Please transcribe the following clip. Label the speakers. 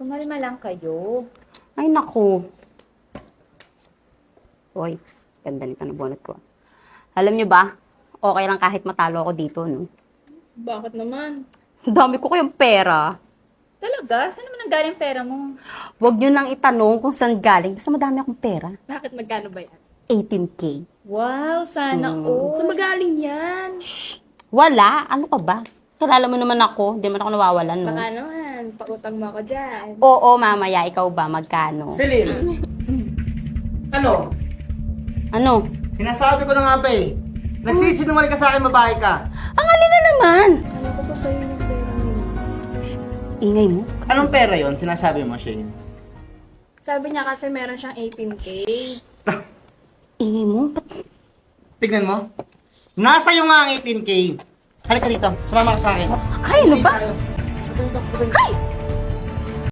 Speaker 1: Kumalma lang kayo.
Speaker 2: Ay, naku. Uy, ganda nito na bonnet ko. Alam nyo ba, okay lang kahit matalo ako dito, no?
Speaker 1: Bakit naman?
Speaker 2: Ang dami ko kayong pera.
Speaker 1: Talaga? Saan naman ang galing pera mo?
Speaker 2: Huwag nyo nang itanong kung saan galing. Basta madami akong pera.
Speaker 1: Bakit magkano ba yan?
Speaker 2: 18K.
Speaker 1: Wow, sana all. Saan magaling yan?
Speaker 2: Wala? Ano ka ba? Kilala mo naman ako. Hindi man ako nawawalan, no?
Speaker 1: Baka naman, pautang mo ako dyan.
Speaker 2: Oo, mamaya. Ikaw ba? Magkano?
Speaker 3: Celine! Ano?
Speaker 2: Ano?
Speaker 3: Sinasabi ko na nga ba eh. Nagsisinungaling ka sa akin, babae ka.
Speaker 2: Ang alin na naman?
Speaker 1: Ano ko ba sa'yo yung pera mo?
Speaker 2: Ingay mo.
Speaker 3: Anong pera yon? Sinasabi mo, Shane?
Speaker 1: Sabi niya kasi meron siyang 18K.
Speaker 2: Ingay mo? Ba't?
Speaker 3: Tignan mo. Nasa iyo nga ang 18K. Halika dito. Sumama ka sa akin.
Speaker 2: Ay, ano ba? Ay!